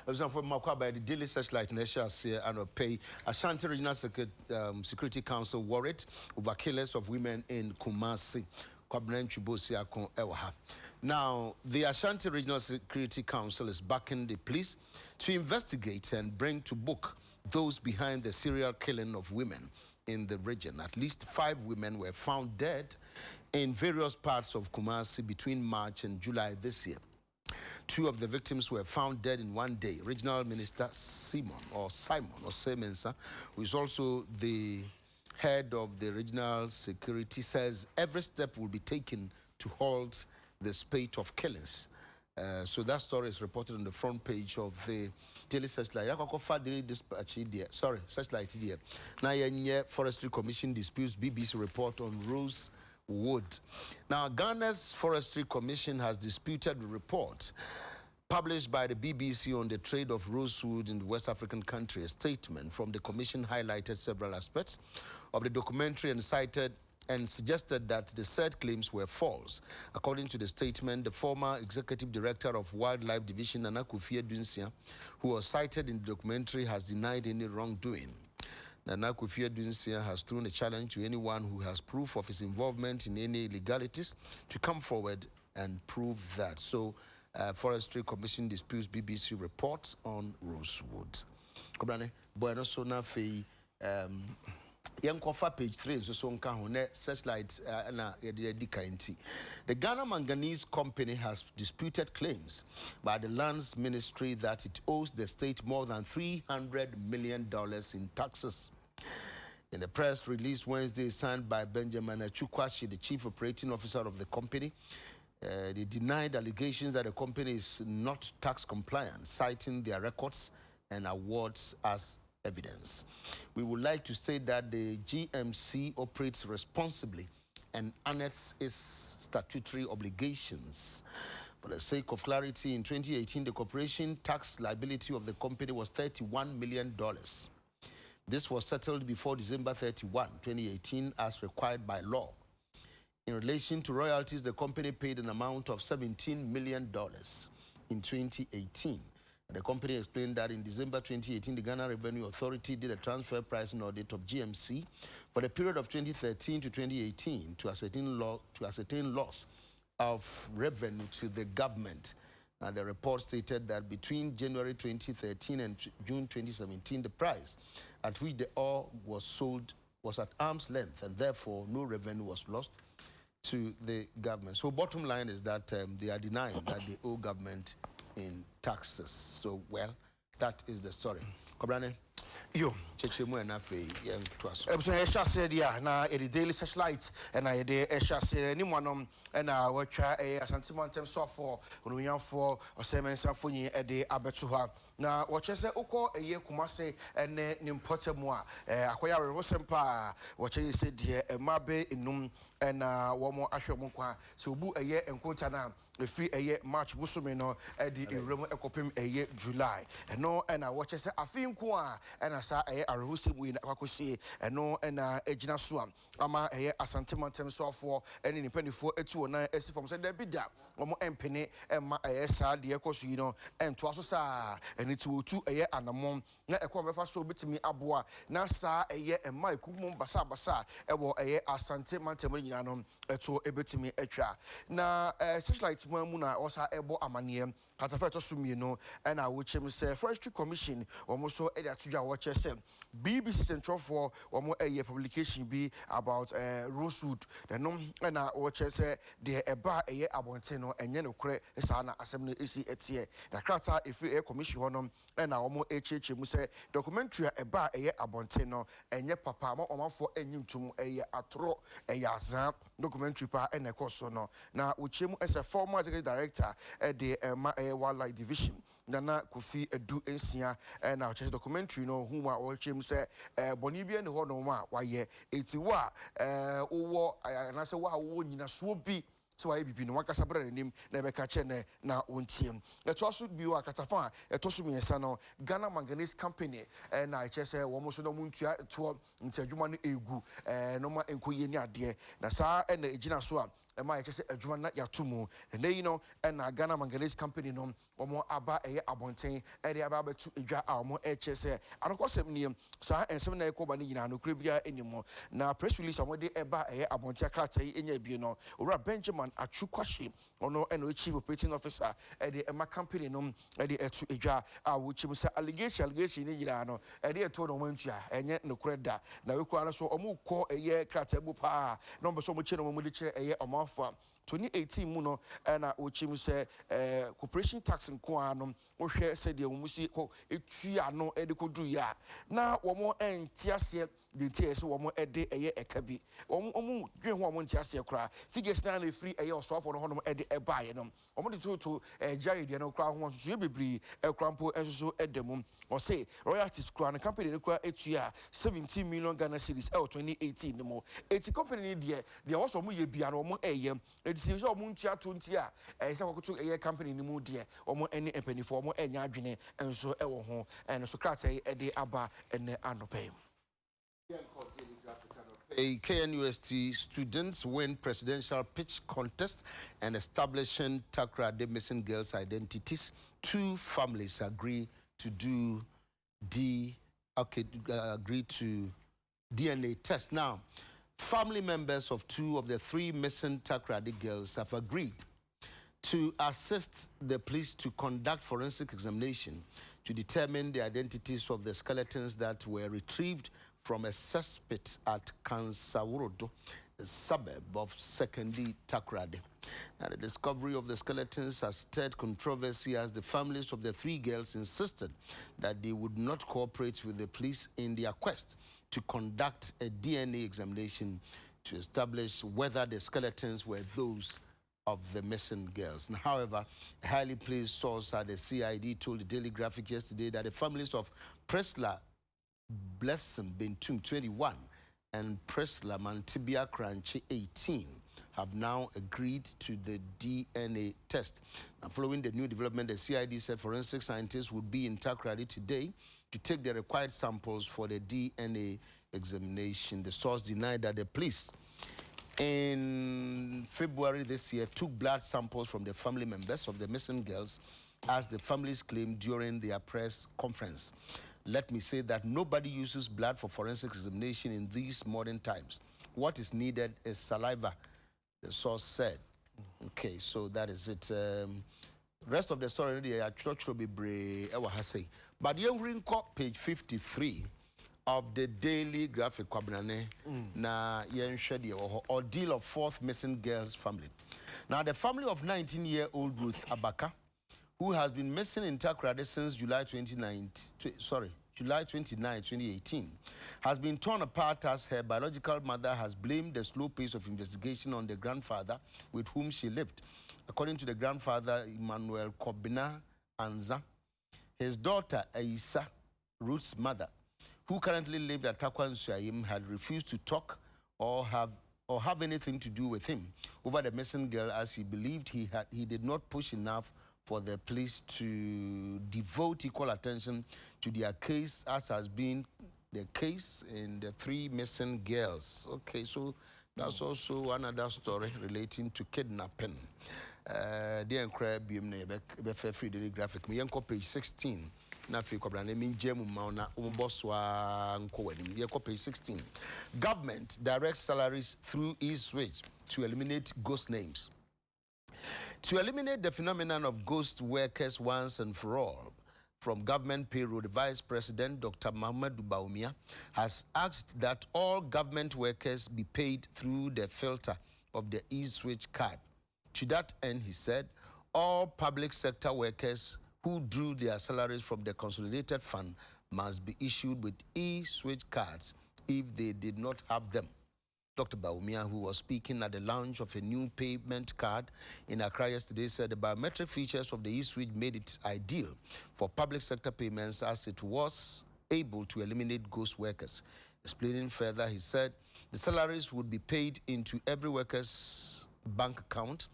As for Makwa by the Daily Searchlight Nations and pay Ashanti Regional Security Council worried over killings of women in Kumasi. Now, the Ashanti Regional Security Council is backing the police to investigate and bring to book those behind the serial killing of women in the region. At least 5 women were found dead in various parts of Kumasi between March and July this year. 2 of the victims were found dead in one day. Regional Minister Simon Semensa, who is also the head of the regional security, says every step will be taken to halt the spate of killings. So that story is reported on the front page of the Daily Searchlight. Searchlight here. Now, Forestry Commission disputes BBC report on Rosewood. Now, Ghana's Forestry Commission has disputed the report published by the BBC on the trade of rosewood in the West African country. A statement from the commission highlighted several aspects of the documentary and cited and suggested that the said claims were false. According to the statement, the former executive director of Wildlife Division, Nana Akufo-Addo, who was cited in the documentary, has denied any wrongdoing. Nana Akufo-Addo has thrown a challenge to anyone who has proof of his involvement in any illegalities to come forward and prove that. So, Forestry Commission disputes BBC reports on Rosewood. Kobrane, bueno so na fe page 3 so nka ho ne Searchlight na yedi kanti. The Ghana Manganese Company has disputed claims by the Lands Ministry that it owes the state more than $300 million in taxes. In the press release Wednesday signed by Benjamin Achukwashi, the chief operating officer of the company, they denied allegations that the company is not tax compliant, citing their records and awards as evidence. We would like to state that the GMC operates responsibly and honors its statutory obligations. For the sake of clarity, in 2018, the corporation tax liability of the company was $31 million. This was settled before December 31, 2018, as required by law. In relation to royalties, the company paid an amount of $17 million in 2018. The company explained that in December 2018, the Ghana Revenue Authority did a transfer pricing audit of GMC for the period of 2013 to 2018 to ascertain loss of revenue to the government. Now, the report stated that between January 2013 and June 2017, the price at which the ore was sold was at arm's length, and therefore no revenue was lost to the government. So bottom line is that they are denying that they owe government in taxes. So, well, that is the story. Kobrane, yo, Chechemu and Afe, young Twas. So I shall say, yeah, now a Daily Searchlight, and I shall say anyone, and I will try a sentimental soft for when we are for or seven symphony a day abetuha. Now, what you say, Oko, a year Kumase, and Nimpotemwa, Akoya Rosempa, what you said here, a mabe in Num, and one more Ashomunqua, so boo a year and Quintana. The free a year March Busumeno at the Roman Ecopim a year July. And no, and I watch us a film qua and I saw a Rusi win Wakosi and no and a Ejina Swam. Ama a year a sentimental so for and in penny for a 209 as from said there be that one more penny and my ASR the Ecosino and Twasa and it's 2 a year and a month. Not a quarter so bit me abua. Nasa a year and my Kumum Basa Basa a year a sentimental to a bit me a tra. Now, such like Muna also able amanium as a first sumino and I would say Forestry Commission almost so edit to watch BBC Central for one more a year publication be about rosewood. The num and I watch say the a bar a year abonteno and yeno cre sana assembly is it here. The crata if we a commission honum and I almost HH muse documentary a bar a year abonteno and yet papa mo for any to a year atro a yazam documentary pa and a course no. Now which as a former director at the Wildlife Division, Nana Akufo-Addo Ensia, and our documentary, no, whom I watch him say, Bonibia and Honoma, why, it's what, and I say, wow, in a swoopy. So I be no Wakasabra and him never catch now on team. Let us be a catafan, a Tosumi and Sano, Ghana Manganese Company, and I just say almost no moon to into Juman Egu, no more Enquina dear, Nasa and the Ejina Swam. ɛma yɛkyɛ sɛ adwuma na yɛato mu ɛnɛ yi no ɛna Ghana Manganese Company no wɔn aba ɛyɛ abɔnten ɛde aba abɛto edwa a wɔn ɛkyɛ sɛ anokɔsɛm nie saa nsɛm na ɛkɔba no nyinaa no kura biara anim na press release a wɔde ɛba ɛyɛ abɔnten krataa yi enya ebie no owura Benjamin Achukwahye ɔno ɛna chief operating officer ɛde ɛma company no ɛde ɛto edwa a wɔkyɛ mu sɛ allegation ne nyinaa no ɛde ɛto no wɔn ntua ɛnyɛ nokorɛ da na wekura no so wɔn kɔ ɛyɛ krataa mu paa na wɔn bɛ so wɔn kyerɛ no wɔn de kyerɛ ɛyɛ ɔmanfoɔ 2018 mu no ɛna wɔkyim sɛ corporation tax nko no wohwɛ sɛ deɛ wɔn si kɔ etua no ɛde kɔdu ya na wɔn ɛnte aseɛ de tie sɛ wɔn ɛde ɛyɛ ɛka bi wɔn dwen ho wɔn nte aseɛ koraa figures na efiri ɛyɛ ɔsɔfo no hɔnom ɛde ɛbaeɛ no wɔn de toto ɛgyare deɛ no koraa ho nso bebree ɛkoraa mpo ɛnso so ɛda mu ɔsɛ royalties koraa no company no koraa etua 17 million Ghana cedis ɛwɔ 2018 no mu eti company no deɛ wɔsɔ wɔn yɛ bia no wɔn ɛyɛ eti sɛ wɔn ntua to nti a ɛyɛ sɛ wɔkoto ɛyɛ company no mu deɛ wɔn ɛne mpanyinfoɔ wɔn ɛnya adwene nso ɛwɔ ho ɛno so krataa yi ɛde aba ɛnɛ anɔpɛ yi. A KNUST students win presidential pitch contest and establishing Takrade missing girls' identities. 2 families agree to DNA test. Now, family members of 2 of the 3 missing Takrade girls have agreed to assist the police to conduct forensic examination to determine the identities of the skeletons that were retrieved from a cesspit at Kansawurodo, a suburb of Sekondi Takrade. Now, the discovery of the skeletons has stirred controversy as the families of the 3 girls insisted that they would not cooperate with the police in their quest to conduct a DNA examination to establish whether the skeletons were those of the missing girls. Now, however, a highly placed source at the CID told the Daily Graphic yesterday that the families of Presla Blessing Bentum 21 and Presla Mantibia Cranchi 18 have now agreed to the DNA test. Now, following the new development, the CID said forensic scientists would be in Takrade today to take the required samples for the DNA examination. The source denied that the police in February this year took blood samples from the family members of the missing girls, as the families claimed during their press conference. Let me say that nobody uses blood for forensic examination in these modern times. What is needed is saliva, the source said. Okay, so that is it. Rest of the story, church will be brave. But young page 53 of the Daily Graphic na ordeal of 4th missing girls family. Now, the family of 19-year-old Ruth Abaka, who has been missing in Takrade since July 29, 2018, has been torn apart as her biological mother has blamed the slow pace of investigation on the grandfather with whom she lived. According to the grandfather, Emmanuel Kobina Anza, his daughter, Aisa, Ruth's mother, who currently lived at Takwan Suayim, had refused to talk or have anything to do with him over the missing girl, as he believed he did not push enough for the police to devote equal attention to their case, as has been the case in the 3 missing girls. Okay, so that's also another story relating to kidnapping. The free Daily Graphic. Me page 16. Page 16. Government directs salaries through e-switch to eliminate ghost names. To eliminate the phenomenon of ghost workers once and for all from government payroll, the Vice President, Dr. Muhammadu Baumia, has asked that all government workers be paid through the filter of the e-switch card. To that end, he said, all public sector workers who drew their salaries from the consolidated fund must be issued with e-switch cards if they did not have them. Dr. Baumia, who was speaking at the launch of a new payment card in Accra yesterday, said the biometric features of the e-switch made it ideal for public sector payments, as it was able to eliminate ghost workers. Explaining further, he said the salaries would be paid into every worker's bank account,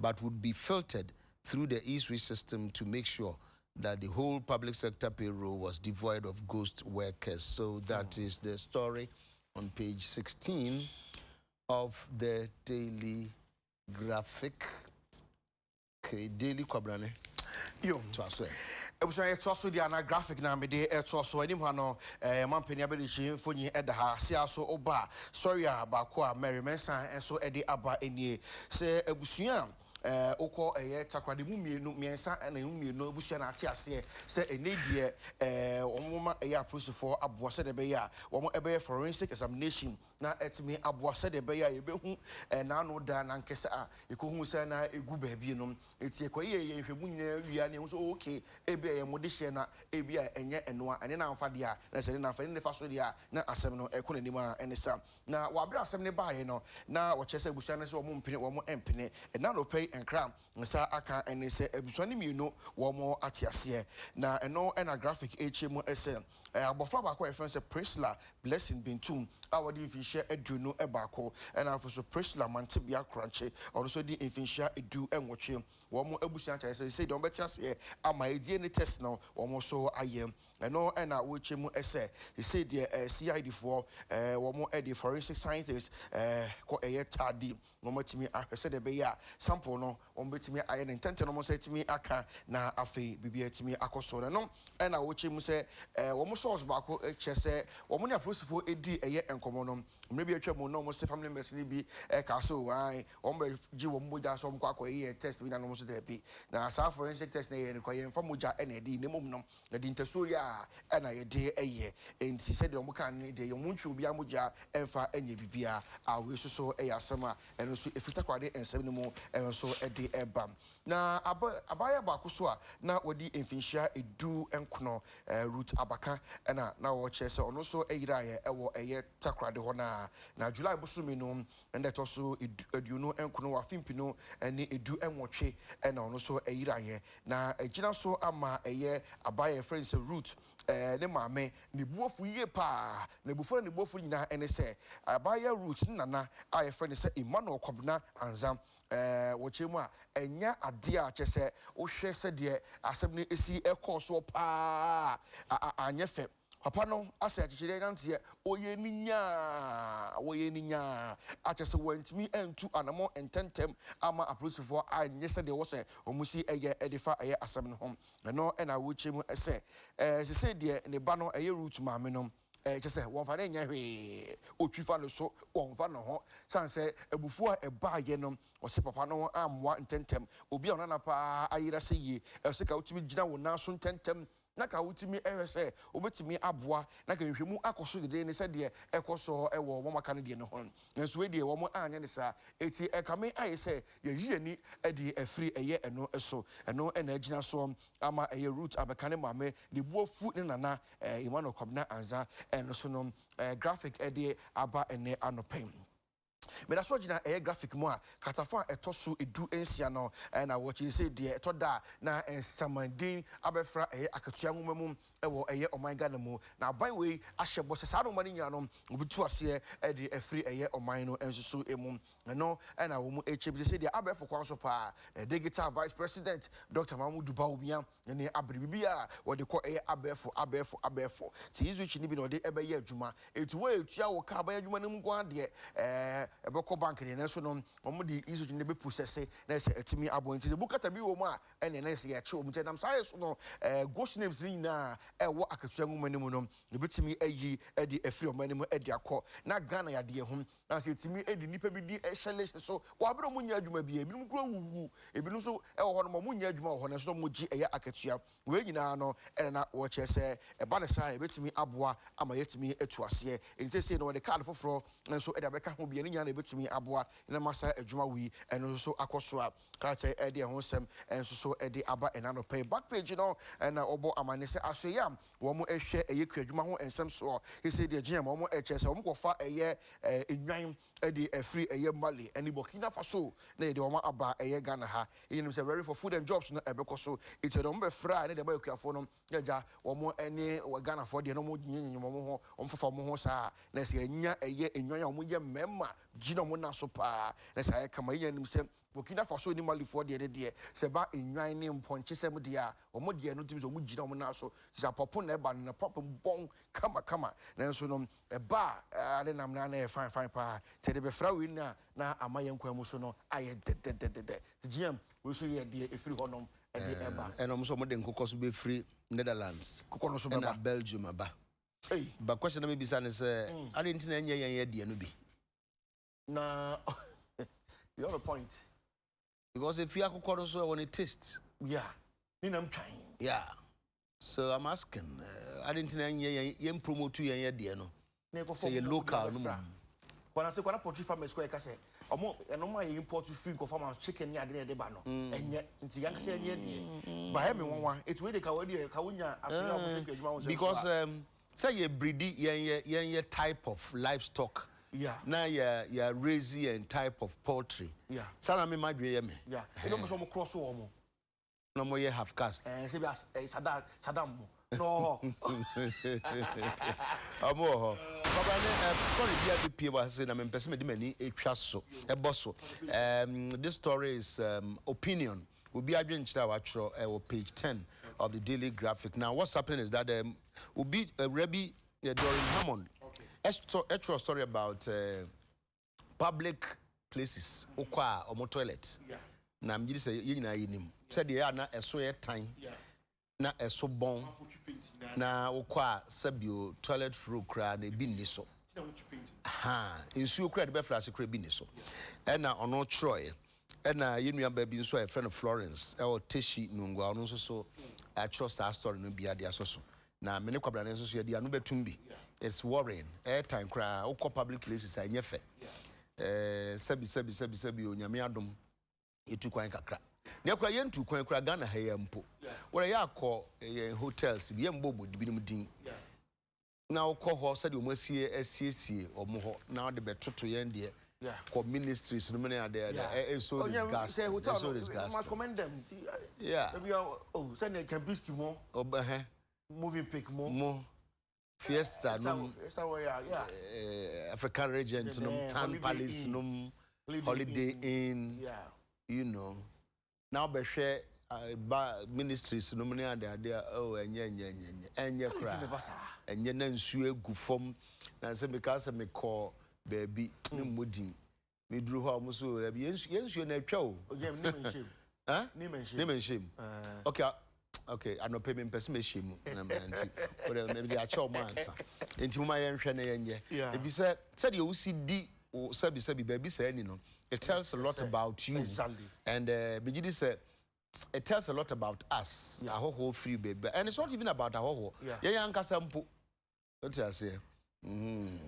but would be filtered through the e-switch system to make sure that the whole public sector payroll was devoid of ghost workers. So that is the story on page 16 of the Daily graphic daily kwabrane yo to aso ebusan to aso dia na graphic na me de to aso anim ha no mampani abedichi mfonyi eda ha se aso oba sorry ba ko a Mary Mensa enso ede aba enie se ebusuan ukọ takwade mu miensa na mienu ebusuan na ate ase se enedie omoma aprosifo abo se de be ya omo ebe forensic examination na etimi abo se de be ya yebehu na no da na nkese a ekohu se na egu ba bi no eti ekoye ye hwemu nyina wia ne so okay ebe ye mode hye na ebi a enye enoa ene na amfa de a na se na amfa ne fa so de a na asem no ekọ nanim a enesa na wabra asem ne baaye no na wo chese ebusuan ne se omo mpene omo empene na no pay enkram nsa aka ene se ebusuan ne mienu omo ate ase na eno na graphic hm ese abofra ba ko efense Priscilla Blessing Bentum awodi mfinhye aduonu ebako na afoso Priscilla Mantebia Kranche ono so di mfinhye edu enwoche omo abusuan cha se de obeti ase ama edie ne test no omo so ayem eno na wochemu ese se de CID for omo e the forensic scientists ko tadi omo timi ahwese de be ya sample no omo betimi aye ne tente no mo se timi aka na afi bibia timi akoso no na wochemu se omo source bako chese omo ne aprosifo edi enkomo no mre bi atwa mu no mo se family members ni bi ka so ai omo gi wo moja so mko akoye test bi na no mo so de bi na sa forensic test na ye ne koye mfa moja na edi ne mom no na di nteso ya na ye de enti se de omo kan ni de yo muntwi obi amoja emfa enye bibia a we so asema eno so efita kwade ensem ne mu enso ede eba na abaya bako so a na wodi mfinhia edu enkono root abaka na wo chese ono so eyira ye ewo takrade ho na July bosumi no ende to so eduno enkono wa fimpino ene edu enwotwe na ono so eyira ye na agina so ama abaya friends root ne maame ne buofu ye pa ne bufo ne buofu nyina ene se abaya root nana aye friend se Emmanuel Kwabena Anzam wochemu a enya ade a chese wo hwe se de asem ne esi ekoso pa anyefe papa no asa achichire nantie oye ninya achese wantimi entu anamo ententem ama aprosifo anye se de wo se omusi edifa asem no hom no na wochemu ese se de ne ba no root maame no chese wonfa na nya hwe otwifa no so wonfa no ho sanse ebufu a eba ye no ose papa no amwa ntentem obi a na pa ayira se ye ese ka utimi gina wo na so ntentem na ka utimi ehwese obetimi aboa na ka nhwemu akoso de ne se de ekoso ewo mo maka ne de ne ho nso we de wo mo anya ne sa eti ekame aye se ye yiani edi afri eno eso eno na agina so ama root abekane mame de buofu ne nana Emmanuel Kwabena Anza eno so no graphic edi aba ene anopen me da so gina graphic mu a katafa etoso edu ensia no na wo chi se de etoda na ensamandin abefra akatua nwoma mu ewo oman Ghana mu na ban we ahyebo se sa no mani nya no obitu ase de afri oman no ensusu emu no na wo mu HB se de abefo kwan so pa digital vice president Dr. Mahmoud Baumia ne abribibia wo de ko abefo ti izuchi ni bi no de ebeye adwuma etu wo etua wo ka abaya adwuma nim gwan de ebeko bank ne nso no omo di izuchi ne be process na se etimi abonti se bukata bi wo mu a ene na se ye che omu tenam sai so no ghost names ni na ewo akatua nguma ne mu no ebetimi ayi edi afri omani mu edi akọ na Ghana ya de ho na se etimi edi nipa bi di list so wa bro mu nya adwuma bi ebi mu kro wuwu ebi no so ewo ho no mu nya adwuma ho no so mu gi akatua we nyina no ene na wo che se eba ne sai ebetimi aboa ama yetimi etu ase enti se no de card foforo nso edi abeka ho bi nya na ebetimi aboa na masa adwuma wi eno so akoso a karte edi ho sem enso so edi aba enano pay back page no na obo amane se asoyam wo mo ehwe kwadwuma ho ensem so he say de gem wo mo ehse wo mo kofa enwan edi free Mali eni Burkina Faso na de wo mo aba Ghana ha yin say ready for food and jobs no ebekoso it do mo be fra na de ba kuafo no ja wo mo eni Ghana for de no mo nyinyim mo ho omfafa mo ho sa na se nya enwan wo mo ye memma Gino Mona Sopa, as I come in himself, Burkina Faso ni mali for the day, Seba in nine ponches dia, or Modia no teams of Mujino Monaso, Zapopon Eba and a pop and bong, kama, Nansonom, a bar, then I'm not a fine pa, Teddy Befrawina, now a Mayan Quamusono, I had the GM, we see a dear if you honor and almost more than Cocos be free Netherlands, Coconos and Belgium. Hey, but question maybe son is I didn't know any idea no be. Nah, you have a point. Because if you are also when it tastes, yeah, then I'm trying. Yeah. So I'm asking, I didn't know any promote to any idea no. Say a local no. When I say when I put you from a square case, or more, and no my import to free from chicken yard near the bano, and yet it's young say but having one, it's where the Kawunya as because say you breedy ye type of livestock. Yeah. Now you're raising and type of poultry. Yeah. Sana me might be me. Yeah. You don't some cross over. No more you have cast. Saddam. No. Amo. Sorry, dear people was saying I'm person me many a chasso a bosso. This story is opinion. Will be against our page 10 of the Daily Graphic. Now what's happening is that will be a Rebbe Dorin Hammond. A true story about public places, okwa or toilet. Na mjidi say yina yinim. Said the na eso ye time. Na eso bon. Na okwa sabio toilet roll kra na bi niso. Ha, insu kra de be flash kra bi niso. E na ono Troy. E na yenu baby nso a friend of Florence. E o Teshi nungwa ono so a trust our story no bia dia so. Na me ne kwabra ne so ye dia no betumbi. It's worrying. Airtime cry, oko public places are nyefe. Sebi onyame adom etu kwan kakra. Ne akra yentu kwan kra Ghana ha yampo. Wora ya akọ hotels bi yembo bodi binim din. Na okọ ho sɛ de omasie asiesie omo ho na de betoto yen de ko ministries no many are there. So disgusting. So disgusting. Must commend them. Yeah. Oh, send a Campiski more. Moving pick more. Fiesta, African Regent, Town Palace, Holiday Inn, you know. Now, be share ministries, no money are there. Oh, and yeah, cry. And then nsuo gu fam. Na say because me call baby, no mudding. Me drew home so. Yes, you na twa o. Huh? Name and shame. Okay. Okay, I no payment person shame na manti. But maybe I chaw man sa. Enti mo ma yen hwe na yen ye. If you said you see di sabi baby say any no. It tells a lot about you. Exactly. And Bijidi said it tells a lot about us. Yeah. Our whole free baby. And it's not even about our whole. Yeah, yeah, ankasa mpo. What I say? One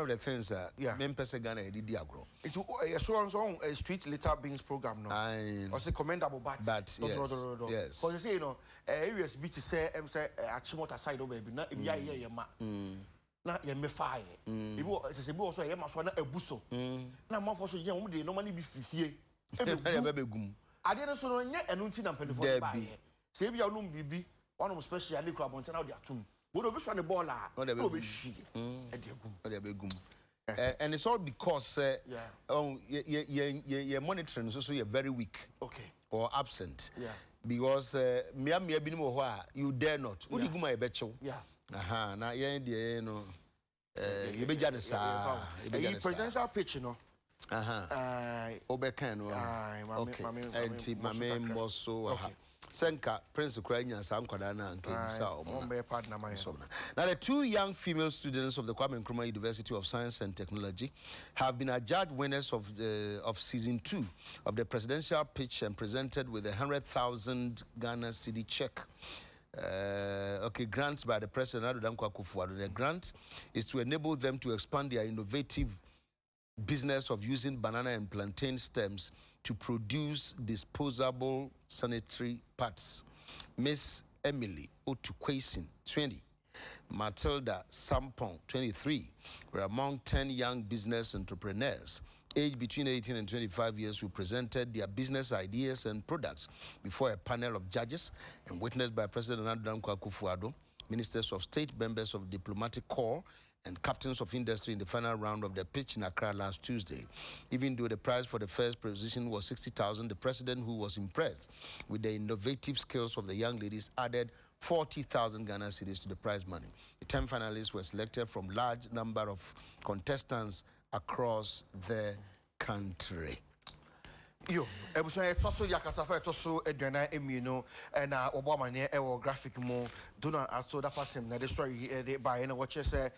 of the things main person Ghana did agro. It's a street litter beans program now. Also commendable but yes. Because you say, you know, areas be to say Achimota side over baby. Not yeah ma. Not me fire. It was a also a maswana a busso. Now more for so young they normally be free. I didn't so yet and until I'm penny for the save your room bibi. One of specially crab on out their tomb. Would have been a baller, and it's all because you're monitoring, so you're very weak, okay, or absent, because you dare not. Would you go my betcho? Yeah, now you know, you be jealous. Presidential pitch, you know. Obekan, okay, and my name was so. Senka Prince Ukrainian Sankwadana and Now, the two young female students of the Kwame Nkrumah University of Science and Technology have been adjudged winners of season 2 of the presidential pitch and presented with a 100,000 Ghana cedi check. Grant by the President Adudam Kwakufuado. The grant is to enable them to expand their innovative business of using banana and plantain stems to produce disposable sanitary pads. Miss Emily Otukwesin, 20, Matilda Sampong, 23, were among 10 young business entrepreneurs aged between 18 and 25 years who presented their business ideas and products before a panel of judges and witnessed by President Adudam Kwakufuado, ministers of state, members of diplomatic corps, and captains of industry in the final round of the pitch in Accra last Tuesday. Even though the prize for the first position was 60,000, the president, who was impressed with the innovative skills of the young ladies, added 40,000 Ghana cedis to the prize money. The 10 finalists were selected from large number of contestants across the country. Yo, ebuson etoso yakata fa etoso edwana emino na obo amane e graphic mo Donald aso da patem na the story dey by na watch say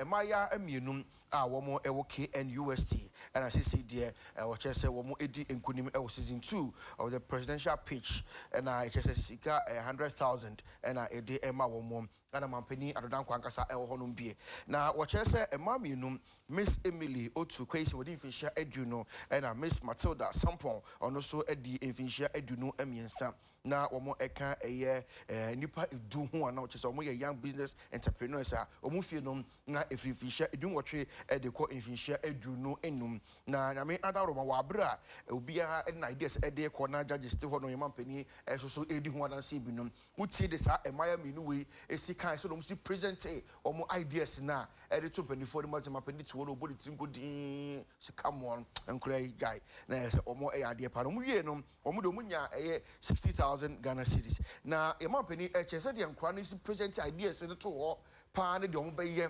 maya emino a womo e wo KNUST and I see there watch say womo edi enkunim e season 2 of the presidential pitch and I just sika 100,000 and I edi ema womo ana mampani adodan kwankasa e wo honum bie na watch say emamino Miss Emily Otu Kwesi wodi finshia eduno and Miss Matilda Sampon ono so edi finshia eduno emiensa na womo eka eye nipa edu ho ana ochese womo ye young business entrepreneurs a womo fie no na finshia edu nwotwe ede ko finshia eduno enum na nyame adaroma wa abra obia na ideas ede ko na judges te ho no yemampani so edi ho adanse binom utie de sa emaya minu we esi kan so no si present womo ideas na ede to penifo de mampani no body trim go din se come on and cry guy na say omo e ade pa no mu wie no omo do munya 60,000 Ghana cedis na e man pani e chese de nkra no si present ideas ne to ho pa ne de omo be ye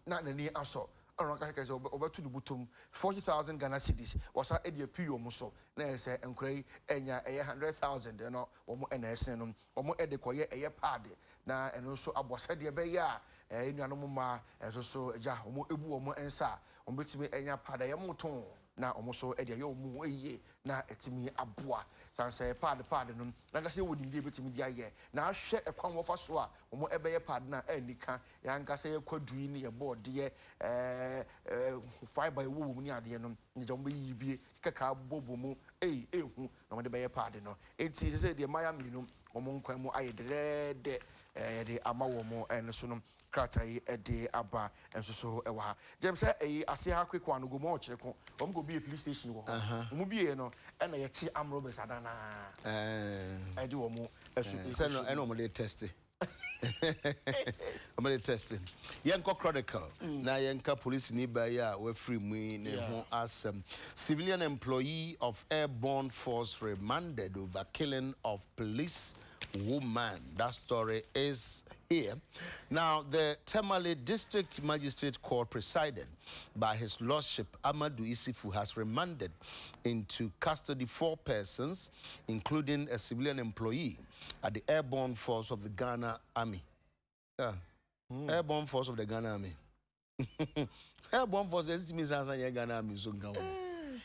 na nani aso ọ̀rọ̀ kaka sẹ́ ọba tu butum 40,000 Ghana cedis wasa edi epi omo so na ẹsẹ̀ nkura enya 100,000 ẹ̀nọ ọmọ ẹ̀na ẹ̀sìn no ọmọ ẹ̀de kọ̀yẹ ẹ̀yẹ paadi na ẹ̀no nso abọ̀sẹ̀ deẹ bẹ́yẹ a ẹ̀nuanom ma ẹ̀so so ẹ̀gya ọmọ ebu ọmọ ẹ̀nsa ọmọ betumi ẹ̀nya paadi ẹ̀yẹ mọ̀tɔn na ọmọ so ẹ̀de ẹ̀yẹ ọmọ ẹ̀yẹ na ẹ̀tumi aboa sanse paadi no na nkasa yẹ wọ nimdeɛ betumi di ayɛ na ahwɛ ɛkwan wɔfa so a ọmọ ɛbɛyɛ paadi na ɛnika yɛ nkasa yɛ kwadui ne yɛ bɔɔdeɛ fiber wo mu ni ade no ni jom yi bie kaka bobo mu ehu na mo de beye paade no enti se de maya minu omo nkwan mu ayedrede de ama wo mo en so no kratai de aba enso so e wa jem se ase ha kwekwa no go mo okire ko omo go be police station wo ho omo bie no e na ye chi amro be sadana e de wo mo esu se no e no mo de test I'm going to test it. Yanko Chronicle. Na Yanka police ni baya we free me ne ho as civilian employee of airborne force remanded over killing of policewoman. That story is here. Now, the Tamale District Magistrate Court, presided by His Lordship Amadou Isifu, has remanded into custody 4 persons, including a civilian employee at the Airborne Force of the Ghana Army. Airborne Force of the Ghana Army. Airborne Force, this means that Ghana Army so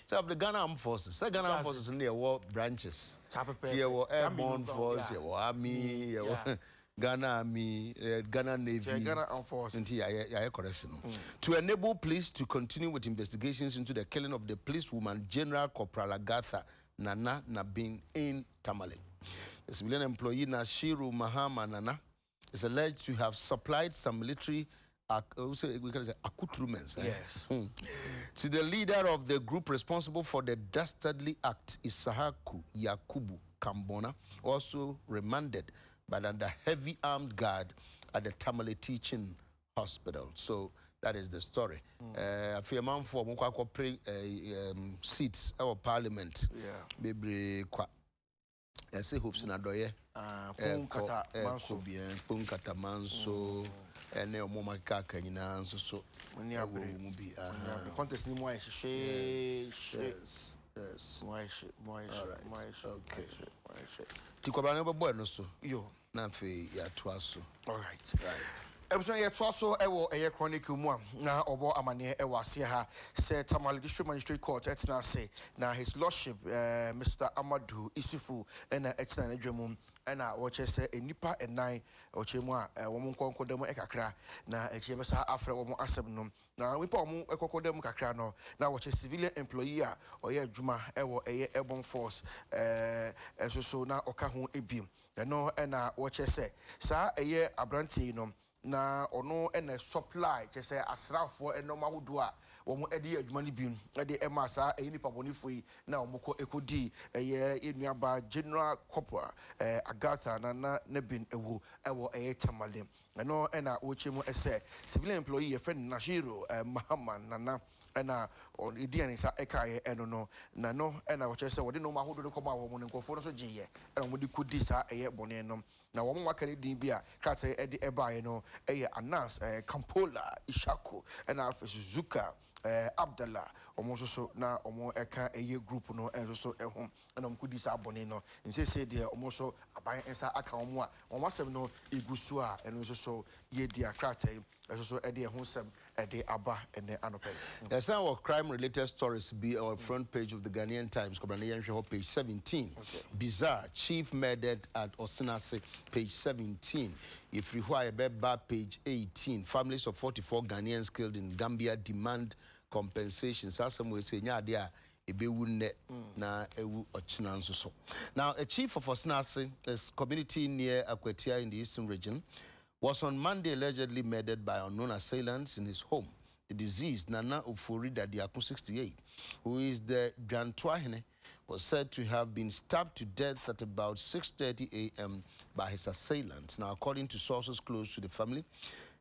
so of the Ghana Armed Forces. The Ghana Armed Forces in the war branches. Here were Airborne Force, here were Army, Ghana Army, Ghana Navy, Ghana Armed Forces. Correction. To enable police to continue with investigations into the killing of the policewoman General Corporal Agatha Nana Nabin in Tamale. The civilian employee Nashiru Mahama Nana is alleged to have supplied some military accoutrements to the leader of the group responsible for the dastardly act, Isahaku Yakubu Kambona, also remanded but under heavy armed guard at the Tamale Teaching Hospital. So that is the story. A few months for seats our parliament. Baby kwa. I say hopes in Adoye. Punkata Manso. And now Moma Kaka in answer so. The contest ni moi yes. Moi okay. Tikobana boy so. Yo. Na fe ya twaso. All right. Ebuson ye twaso ewo eye chronicle mu na obo amane ewo ase ha se Tamale District Magistrate Court etina say na His Lordship Mr. Amadou Isifu na etina na dwemu na woche se enipa enan oche mu a wo nkonkodam ekakra na eche besa afre wo asem no na wipa wo ekokodam kakra no na woche civilian employee a oye adwuma ewo eye airborne force so na oka ho ebiem no na woche se sa eye abrantie no na ono ene supply che say asrafo enoma hodo a wɔn ɛde adwuma no bi ɛde ɛma saa ɛyɛ nipa bɔnifo yi na wɔn kɔ ekodi ɛyɛ enuaba general corporal Agatha Nana Nebin ewu ɛwɔ ɛyɛ Tamale ɛno ɛna wɔkyɛ mu ɛsɛ civilian employee yɛfrɛ no Nashiro Mahaman Nana ɛna edi ani sa ɛkaeɛ ɛno no na no ɛna wɔkyerɛ sɛ wɔde no ma ahodoɔ no kɔma wɔn nkɔfoɔ no so gyeeɛ ɛna wɔn de kodi saa ɛyɛ bɔnɛ no na wɔn waka ne din bi a krataa ɛde ɛbaeɛ no ɛyɛ Anas Kampola Ishako ɛna afɛ Suzuka Abdallah omo so na omo eka eye group no enso so ehom na omo kudi sa abone no nsese de omo so aban ensa aka omo a omo asem no igusu a enso so ye dia kratai enso so e de ho sem e de aba ene anope. There's now crime related stories be our front page of the Ghanaian Times page 17. Okay. Bizarre chief murdered at Osinase page 17. If require beba page 18. Families of 44 Ghanaians killed in Gambia demand compensation. So some will say nya dia ebewunne na ewu ochina so. Now a chief of Osinase, a community near Akwetia in the eastern region, was on Monday allegedly murdered by unknown assailants in his home. The deceased Nana Uforida Diaku 68, who is the Grantwahene, was said to have been stabbed to death at about 6:30 a.m. by his assailants. Now, according to sources close to the family,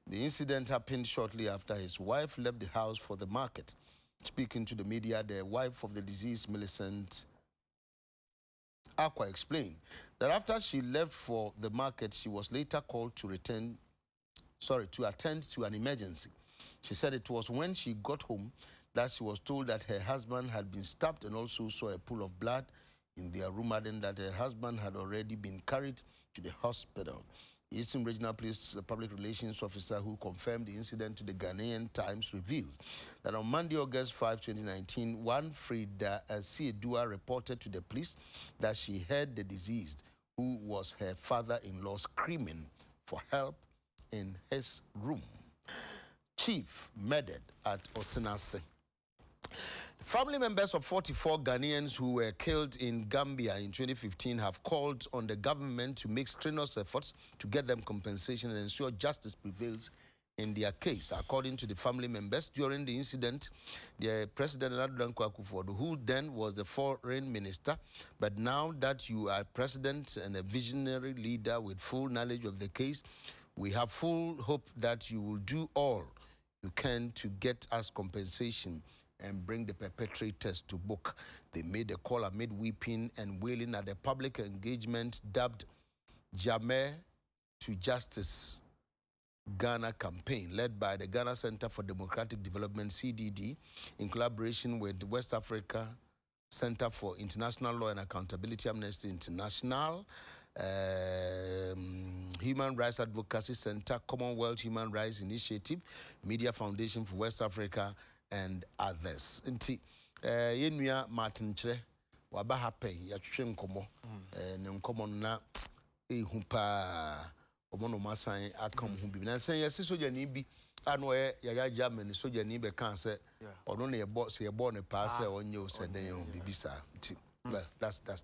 the incident happened shortly after his wife left the house for the market. Speaking to the media, the wife of the deceased, Millicent Aqua, explained that after she left for the market, she was later called to attend to an emergency. She said it was when she got home that she was told that her husband had been stabbed and also saw a pool of blood in their room, adding that her husband had already been carried to the hospital. The Eastern Regional Police Public Relations Officer who confirmed the incident to the Ghanaian Times revealed that on Monday, August 5, 2019, one Frida Siedua reported to the police that she heard the deceased, who was her father-in-law, screaming for help in his room. Chief murdered at Osinase. Family members of 44 Ghanaians who were killed in Gambia in 2015 have called on the government to make strenuous efforts to get them compensation and ensure justice prevails in their case. According to the family members, during the incident, the President Nadu Akufo-Addo, who then was the foreign minister, but now that you are president and a visionary leader with full knowledge of the case, we have full hope that you will do all you can to get us compensation and bring the perpetrators to book. They made a call amid weeping and wailing at a public engagement dubbed Jameh to Justice Ghana campaign, led by the Ghana Center for Democratic Development, CDD, in collaboration with the West Africa Center for International Law and Accountability, Amnesty International, Human Rights Advocacy Center, Commonwealth Human Rights Initiative, Media Foundation for West Africa, and others. Nti yenua Martin Chere waba happen yatwe nkomo ne nkomo na ehu pa omono masan akam hu bi na sen yesi soja ni bi anu ya Germany soja ni be kan se ono ne yebo ne pa se onye oseden hu bibisa nti well that's that.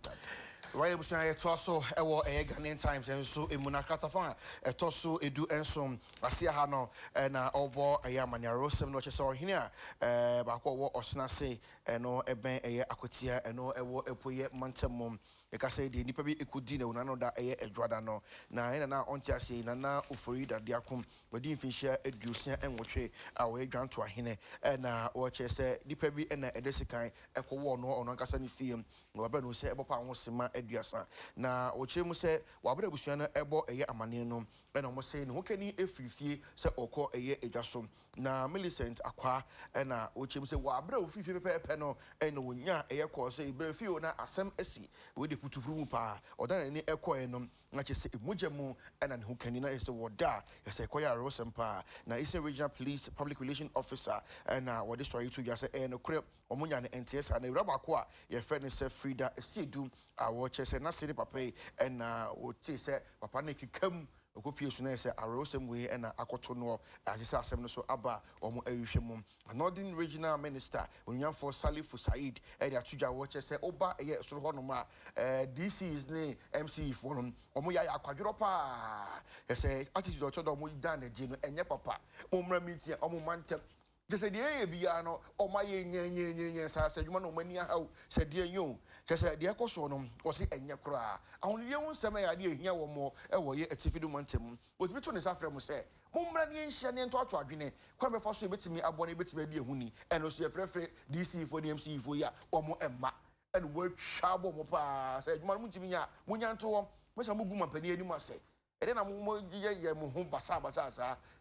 Right, we say also Ghanaian Times and so Emunakatafan, a tosso edu ensom, Asia Hano, and Obo Ayamania Rosem, no Chesa here, Bako Osnase, and no Eben Akutia, and no Epoye Mantamum. Eka say the nipa bi ekudina unano da eye edwada no na ena na ontia say na Uforida diakum wadi mfinhia edusia enwotwe a we dwanto ahene na o che say nipa bi na edesikan ekowo no ono nkasa ne fiem na wabra no say ebopa ho sema aduasa na o kire mu say wabra busua no ebo eye amane no na mo say ne hokani efifie say okọ eye edwaso na Millicent Akwa na o kire mu say wabra ofifie pepe no na wonya eye kọ say brefio na asem asi we putufuru pa odana ni ekoe no na chese emujemu na ne hokani na ese woda ese ekoya rosempa na Eastern Regional Police Public Relations Officer na wode story to just no kure omunya ne NTS na raba ko a ye fe ne se Frida Esiedu a wo chese na siri papa na wo ti se papa na kikam okopie su na se arosem we na akoto no asese asem no so aba omo ahwehwem Northern Regional Minister Onyanfo Salifu Said e atuja wo chese oba ye soro ho no ma DC is ne MC for no omo ya akwadworo pa ese attitude ocho do mo dan na di no enye papa omra meeting omo mantem just said the Biano or my yen says you want many how said dear you just said the Ecosonom was it and your cry. Only you won't say my idea here or more a at if you do want him. But between his after must say, Mumbrani Shannon and Twatwa Guinea, come before she bits me up one bit maybe a honey, and also a free DC for the MC for ya or more Emma and work shabo mopa said Mamutimia, Munyanto, Mr. Muguma Penny, you must say. And then I'm more home Basabasa,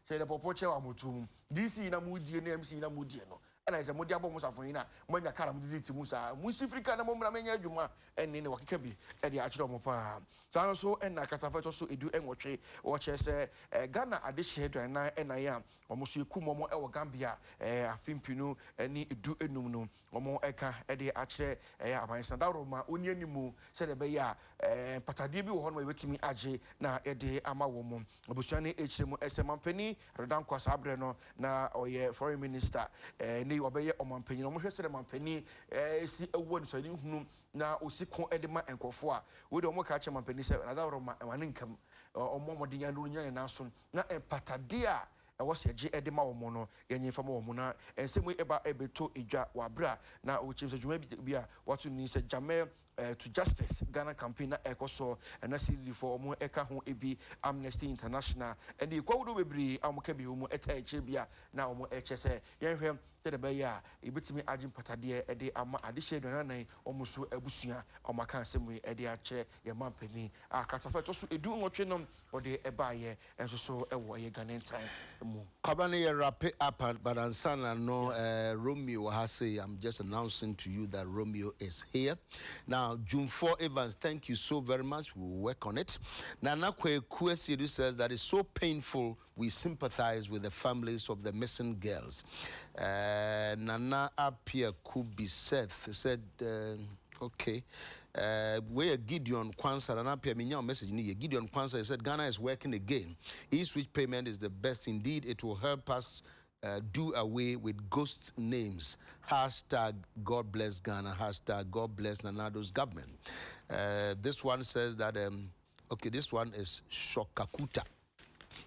said the Popocha Amutum, DC in a moody and MC in a moodiano. And as a Modiabo Musafina, when you can't visit Musa, Musifrica, Momramania Juma, and in Wakabi, at the Achromopa. So also, and Nakatafato, so do and watches Ghana at this shade, and I am almost Kumomo El Gambia, a Fimpino, and do enumno, or more Eka, Eddie Ache, my Sandaroma, Unionimu, said a Baya, Patadibi, one way with me, Aje, na Eddie Ama woman, Busani HM SM Penny, Redan Quasabreno, na or ye foreign minister, ni obeye omanpanyi no hwese de manpanyi si ewo no so ni hunu na osiko edema enkofo a we de omo ka che manpanyi se na da roma wane nkam omo modin ya no nya na so na empatade a ewo se age edema omo no yenye fama omo na ensemu eba ebeto edwa wabra na ochimse dwuma bi a watu ni se Jamel to Justice Ghana campaign na ekoso na city for omo eka ho ebi Amnesty International and the kwawdo bebri amoka bi omo eta eche bia na omo eche se yenhwem de be ya ebetimi agim patade e de ama adehye donanan omo so abusua omaka asemu e de ache ye mampani akatafa to so edu nwotwe nom ode ebaye enso so ewo ye Ghana time mu Kabane ye wrap it up but ansana no Romeo has say I'm just announcing to you that Romeo is here now. June 4 Evans, thank you so very much. We'll work on it. Nana Kwesidu says that it's so painful. We sympathize with the families of the missing girls. Nana Apia Kubi Seth said, okay. Where Gideon Kwanzaa and Apia Minya message ni Gideon Kwanzaa said Ghana is working again. East-Rich payment is the best indeed. It will help us do away with ghost names. Hashtag God bless Ghana. Hashtag God bless Nanado's government. This one says that, okay, this one is Shokakuta.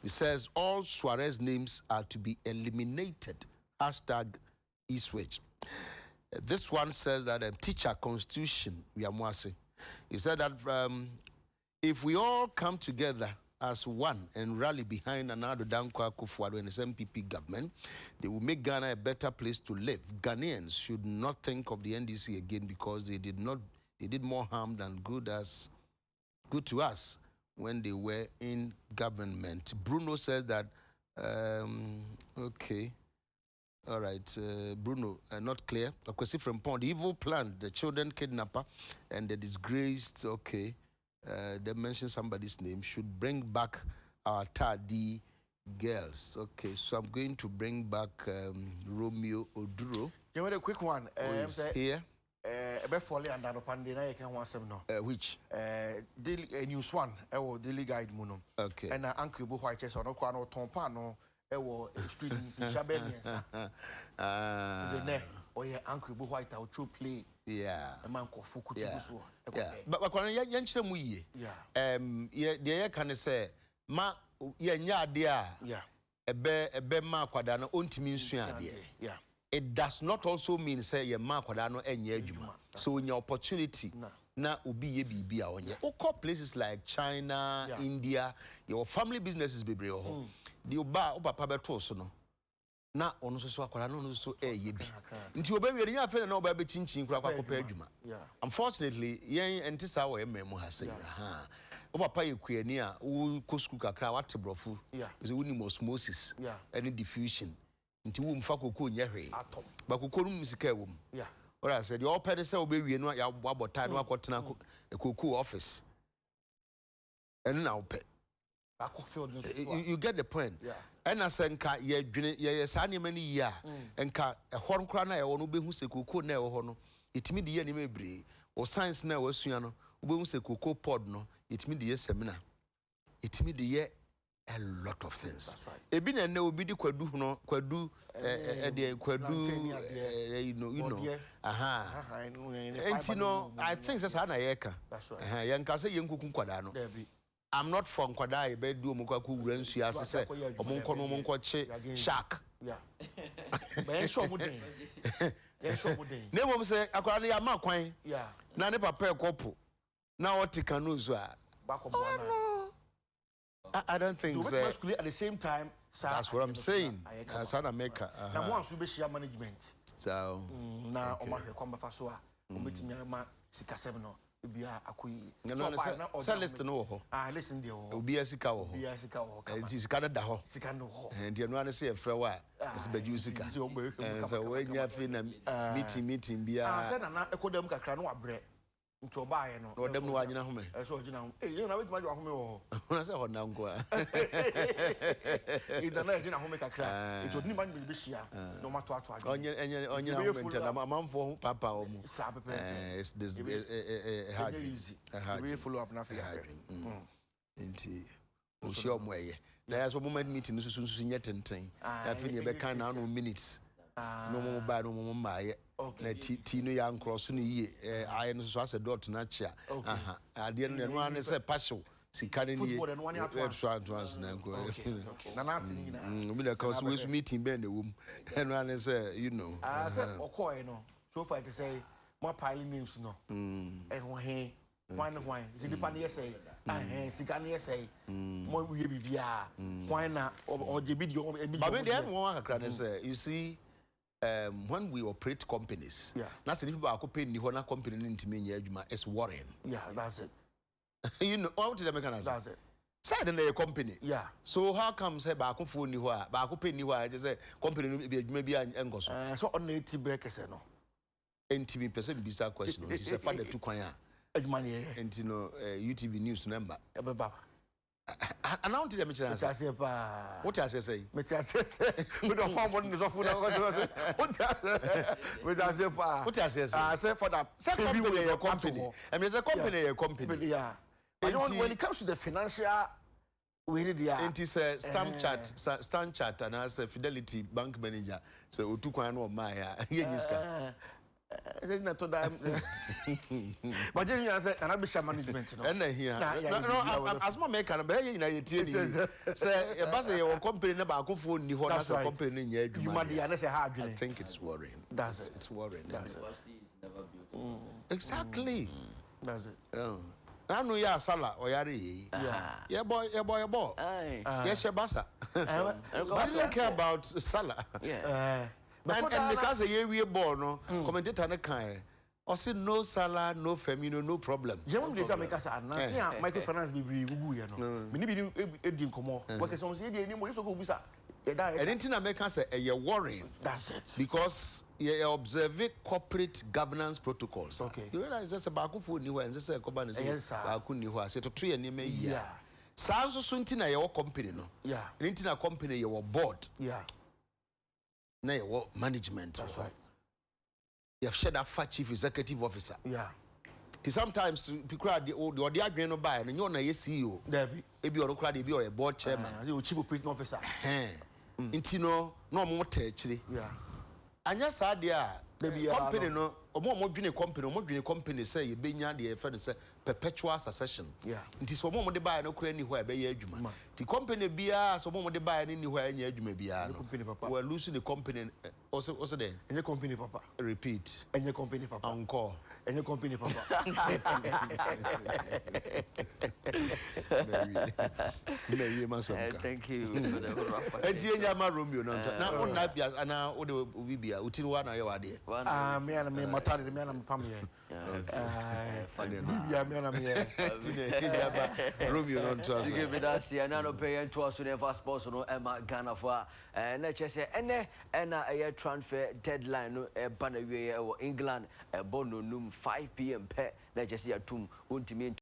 It says all Suarez names are to be eliminated. Hashtag Eastwich. This one says that teacher constitution, Yamwase. He said that if we all come together as one and rally behind Nana Dankwa Akufo-Addo and his MPP government, they will make Ghana a better place to live. Ghanaians should not think of the NDC again because they did more harm than good to us when they were in government. Bruno says that, okay, all right, Bruno, not clear. A question from Pond. The evil plan, the children kidnapper and the disgraced, okay, they mentioned somebody's name, should bring back our Tadi girls. Okay, so I'm going to bring back Romeo Oduro. You want a quick one? Here. Before and down upon the night, I can want some no. Which? News one, daily guide muno. Okay. And Uncle Bo White or no Quano Tompano, street in Shabanians. Or your Uncle Bo White out to play. Yeah. A man called Fuku. Yeah. But when you youngster we, yeah, can say, ma, yeah, dear, yeah, a be ma quadano, yeah. It does not also mean say your ma quadano and yejuma. So in your opportunity, na ubi ye bibi on ye. Oko places like China, India, your family businesses be brave. The oba papa beto no. Na ono so akwara no so ye bi nti obawie nya afa na oba be chinchin kura kwa kopa adwuma. Unfortunately yen entisa wo ememu ha say o papa ye kuani a wo ko school kakra wate brofu is woni osmosis any diffusion nti wo mfa kokko nya hwe ba kokko no musika wo ora said you all pede say obawie no ya abota no akotena kokko office and now pay you get the point. And I said, ye sani many year, and ka a horn crana or no be who se cocoa never hono. It me the enemy bree, or science now was suano, who se cocoa pod no, it me the year seminar. It me the year a lot of things. A bin and no be the quadu no, quadu, you know, aha. And you know, I think that's Hana Eka. That's right. Young Casa, young Kuku Quadano. I'm not from Kwadai, but do Mukaku Rensu as I said, or Monko Shark. Yeah. But show would Name say, Aquaria Maquine. Yeah. Nane Papa Copo. Now what Tikanuzwa. I don't think so. At the same time, that's what I'm saying. Sana Mecca. Now, once we share management. So now, Omar Comba Fasoa, Omitima Sikasebno. Bia akui so listen no listen there obi asika wo ho sika da ho sika no ho and you know na say frɛ wa se baju sika so wanya fi na meeting bia say na ekodam kakra no wabrɛ nto baaye no odam no wanyina ho me so ogina ho you na wetima jo ho me wo na say ho na nko a ida na ogina ho me kakra it odini man be hia no mato ato age onye ho me ntana amamfo papa o mu sa pepe it's this hard easy we follow up na fi nti o show mo eye na yaso moment meeting no susu nye tenten na fi ne be kan na no minutes no mo ba no mo maaye na ti no ya cross no yie aye no so ase dot na chia ade no ane say passion sika ne nie trans na go na nati ni na we like us we meeting ben the wom and ane say you know say okoy no so far to say more pile names no ho he why is the pan say sika ne say mo we bibia why na or the video but when they one akra say you see when we operate companies, na say people are paying ni na company ni ntimi nya adwuma is worrying. Yeah, that's it. You know, what did the mechanism? That's it. Said in a company. Yeah. So how come say ba ko phone ni ho a ba ko pay ni ho a just say company no be adwuma bi engo so. So on the tea break say no. NTV person bisa question it is a father to kwan a. Adwuma ne enti no UTV news number. E be baba. I don't think the I say pa. What I say? Me say we don't form one is of food. What I say pa. What I say? I say for that. Company a company. I mean, it's a company a company. Yeah. When it comes to the financial, we need the. It is a stamp chart, and as a Fidelity bank manager. So two kwan no my here is not to them. But then you say, and I'll be share management. And here, no, as my maker, say, a bus your company never go for new company in your I think it's worrying. That's it. It's worrying. Exactly. That's it. I know ya sala or yari. Yeah, boy. Yes, your bassa. I don't care about sala. Yeah. And because a year we are born, no, commentator na kai. I say no sala, no femino, no problem. Jemu dey make us na say microfinance be gugu ye no. Me ni bi di nkomo. Work some say dey ni mo so go bisa. And anything that make us say a worrying. That's it. Because you observe corporate governance protocols. Okay. You realize that's a bakufu ni ho and say ko ba na say baku ni ho say to three ni me ya. Saa so ntina your company no. Yeah. Ntina company your board. Yeah. Na your management. That's right. You have shared that fat chief executive officer. Yeah. Sometimes people are the adwene no buy and you na CEO. Debbie. Ebi or crowd ebi or a board chairman. You chief operating officer. Intino no more techri. Yeah. Anya saa dia company no omo dwene company say you benya the friend say perpetual succession. Yeah. Nti so omo de buy no kura ni ho e be ye adwuma. The company bia so omo de buy ni ho anya adwuma bia no. We are losing the company also there. Any company papa. Repeat. Any company papa. Encore. Any company papa. Thank you for the wrap. Etienya Romeo no. Na on na bia ana o de obi bia uti wa na ye wa de. Me and me matari me and pam here. Bibia me and me. Romeo no to us. Give me that see and no pay to us never sports no Emma Ghana for na chese ene na a transfer deadline no e bana we England e bono num 5 p.m. pe na chese atum untimi